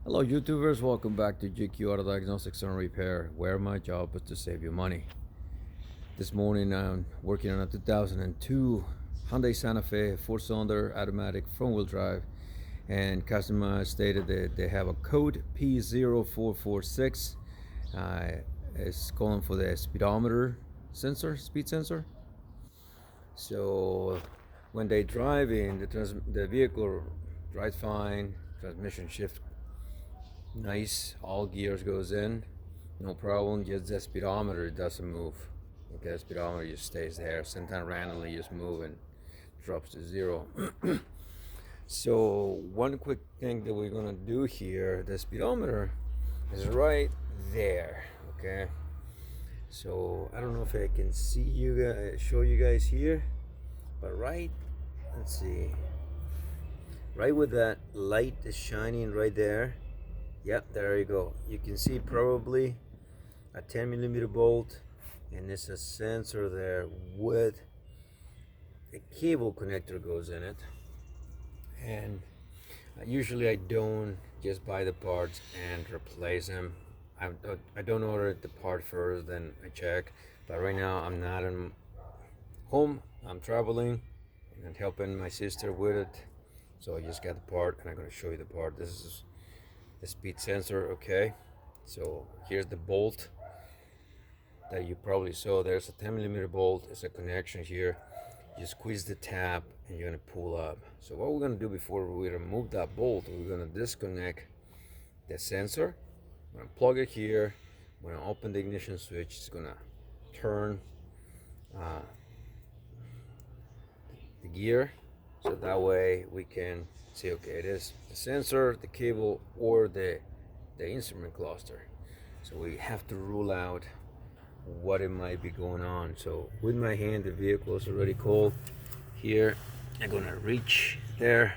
Hello YouTubers, welcome back to GQ Auto Diagnostics and Repair, where my job is to save you money. This morning I'm working on a 2002 Hyundai Santa Fe 4-cylinder automatic front-wheel drive, and customer stated that they have a code P0446. It's calling for the speedometer sensor, speed sensor. So when they drive in, the vehicle drives fine, transmission shift nice, all gears goes in, no problem. Just the speedometer doesn't move. Okay, the speedometer just stays there. Sometimes randomly just move and drops to zero. So one quick thing that we're gonna do here, the speedometer is right there. Okay, so I don't know if I can see you guys, show you guys here, but let's see, right with that light is shining right there. Yep, there you go. You can see probably a 10mm bolt, and there's a sensor there with a cable connector goes in it. And usually I don't just buy the parts and replace them. I don't order the part first, then I check. But right now I'm not in home. I'm traveling and helping my sister with it. So I just got the part, and I'm gonna show you the part. This is the speed sensor. Okay, so here's the bolt that you probably saw. There's a 10mm bolt. It's a connection here. You squeeze the tab and you're gonna pull up. So what we're gonna do before we remove that bolt, we're gonna disconnect the sensor. I'm gonna plug it here. I'm gonna open the ignition switch. It's gonna turn the gear, so that way we can see, okay, it is the sensor, the cable, or the instrument cluster. So we have to rule out what it might be going on. So with my hand, the vehicle is already cold. Here I'm gonna reach there.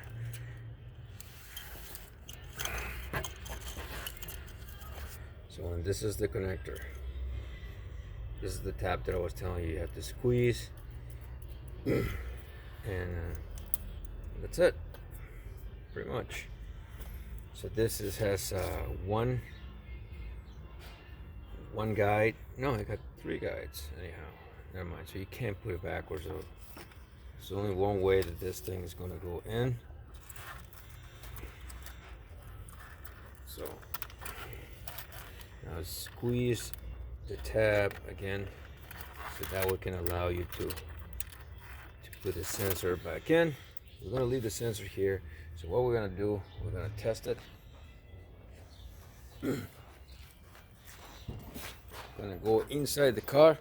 So, and this is the connector. This is the tab that I was telling you have to squeeze. And that's it, pretty much. So this has one guide. No, I got 3 guides. Anyhow, never mind. So you can't put it backwards. So there's only one way that this thing is going to go in. So now squeeze the tab again, so that we can allow you to put the sensor back in. We're going to leave the sensor here. So what we're going to do, we're going to test it. Going to go inside the car.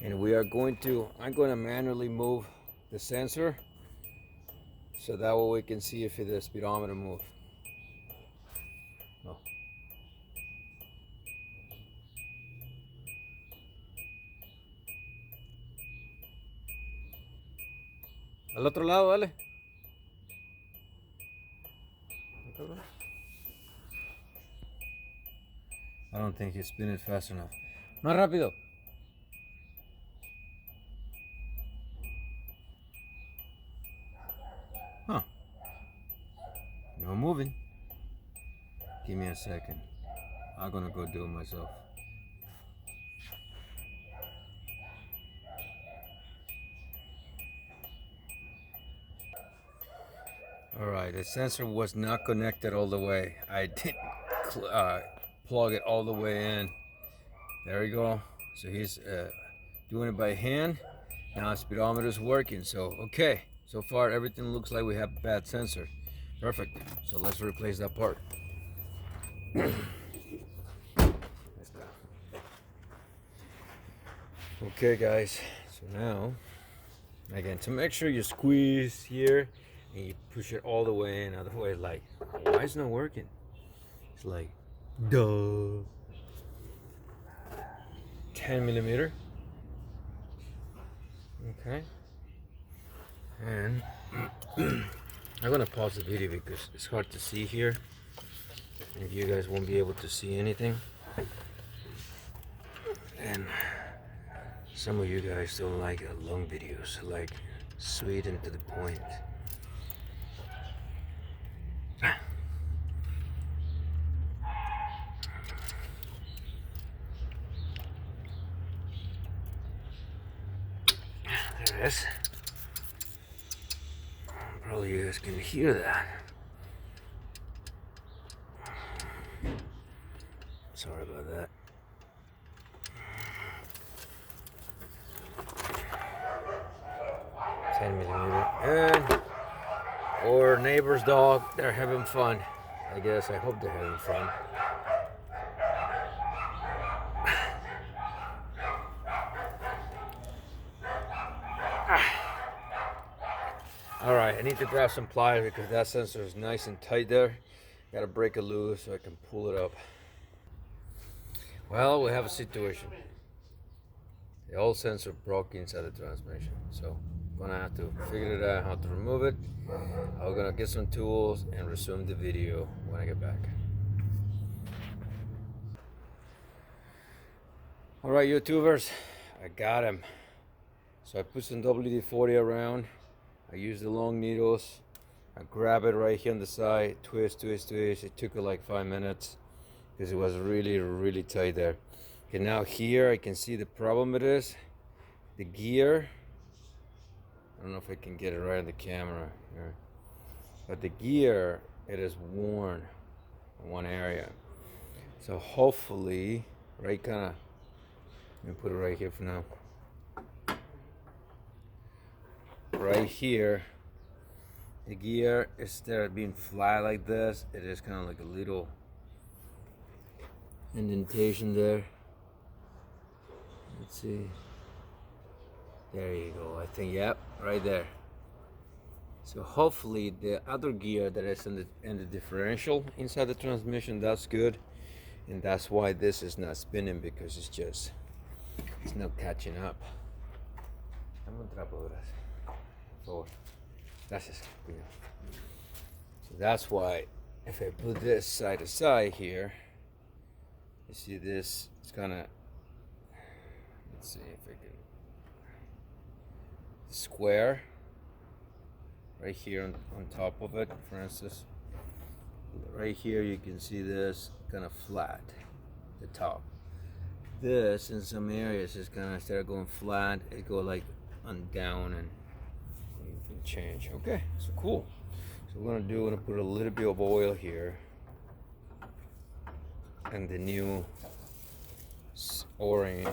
And we are I'm going to manually move the sensor, so that way we can see if the speedometer moves. Oh. Al otro lado, dale. I don't think he's spinning fast enough. Más rápido. Huh. No moving. Give me a second. I'm gonna go do it myself. Alright, the sensor was not connected all the way. I didn't plug it all the way in. There we go. So he's doing it by hand. Now speedometer is working. So okay, so far everything looks like we have a bad sensor. Perfect. So let's replace that part. Okay guys, so now again, to make sure you squeeze here and you push it all the way in. Otherwise, like, why is it not working? It's like, duh. 10mm. Okay. And I'm gonna pause the video because it's hard to see here, and you guys won't be able to see anything. And some of you guys don't like long videos, like sweet and to the point. There it is. Probably you guys can hear that. Sorry about that. And our neighbor's dog, they're having fun. I guess, I hope they're having fun. All right, I need to grab some pliers because that sensor is nice and tight there. Gotta break it loose so I can pull it up. Well, we have a situation. The old sensor broke inside the transmission, so I'm gonna have to figure it out how to remove it. I'm gonna get some tools and resume the video when I get back. All right, YouTubers, I got him. So I put some WD-40 around. I use the long needles. I grab it right here on the side, twist, twist, twist. It took like 5 minutes because it was really, really tight there. Okay, now here I can see the problem it is. The gear, I don't know if I can get it right on the camera here, but the gear, it is worn in one area. So hopefully, right kind of, let me put it right here for now. Right here, the gear, instead of being flat like this, it is kind of like a little indentation there. Let's see. There you go. I think, yep, right there. So hopefully the other gear that is in the differential inside the transmission, that's good. And that's why this is not spinning, because it's not catching up. Gracias. So that's why if I put this side to side here, you see this, it's gonna, let's see if I can, square right here on top of it, for instance. Right here you can see this kind of flat, the top. This in some areas is kind of, instead of going flat, it go like on down, and you can change. Okay, so cool. So we're gonna put a little bit of oil here and the new O-ring,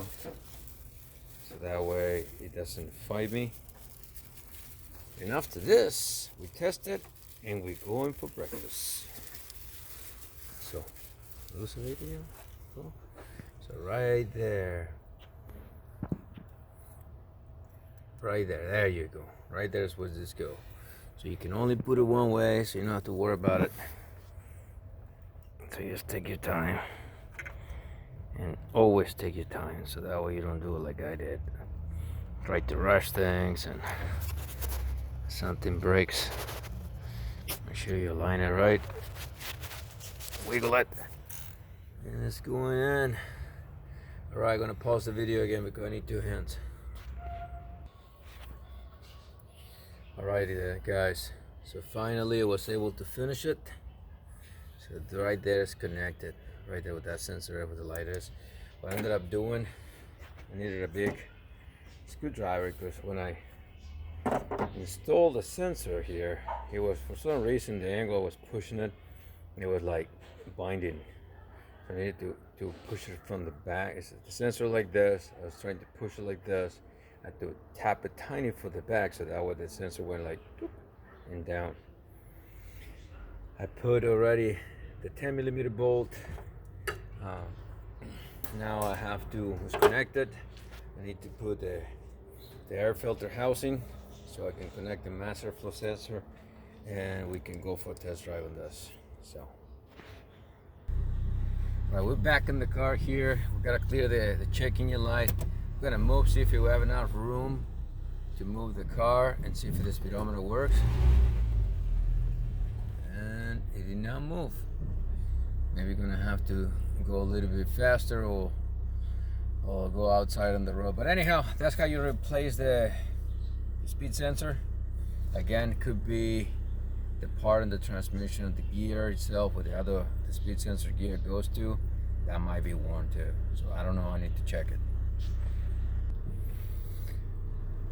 so that way it doesn't fight me. And after this, we test it and we're going for breakfast. So, loosen it again. Cool. So right there. Right there, there you go. Right there is where this go. So you can only put it one way, so you don't have to worry about it. So you just take your time. And always take your time, so that way you don't do it like I did. Try to rush things, and something breaks, make sure you align it right. Wiggle it. And it's going in. Alright, I'm gonna pause the video again because I need 2 hands. Alrighty guys, so finally I was able to finish it. So right there is connected, right there with that sensor where the light is. What I ended up doing, I needed a big screwdriver because when I installed the sensor here, it was, for some reason, the angle I was pushing it, it was like binding. So I needed to push it from the back. It's the sensor like this, I was trying to push it like this. I had to tap it tiny for the back, so that way the sensor went like and down. I put already the 10mm bolt. Now I have to, it's connected. I need to put the air filter housing so I can connect the master flow sensor, and we can go for a test drive on this. So, all right, we're back in the car here. We gotta clear the check engine light. We're gonna move, see if we have enough room to move the car and see if the speedometer works. And it did not move. Maybe we're gonna have to go a little bit faster or go outside on the road. But anyhow, that's how you replace the speed sensor. Again, could be the part in the transmission of the gear itself, where the speed sensor gear goes to. That might be worn too. So I don't know, I need to check it.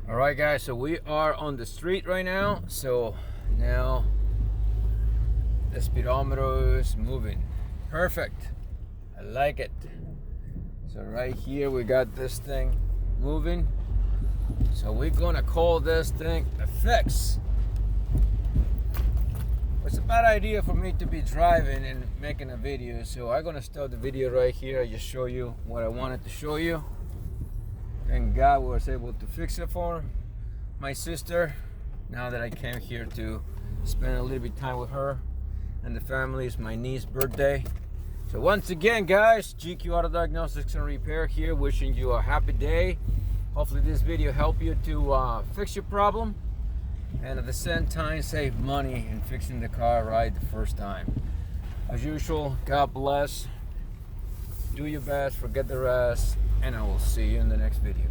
All right guys, so we are on the street right now. So now the speedometer is moving. Perfect. I like it. So right here we got this thing moving. So we're gonna call this thing a fix. It's a bad idea for me to be driving and making a video, so I'm gonna start the video right here. I just show you what I wanted to show you. Thank God we was able to fix it for my sister. Now that I came here to spend a little bit of time with her and the family, it's my niece's birthday. So once again guys, GQ Auto Diagnostics and Repair here, wishing you a happy day. Hopefully this video helped you to fix your problem, and at the same time save money in fixing the car right the first time. As usual, God bless, do your best, forget the rest, and I will see you in the next video.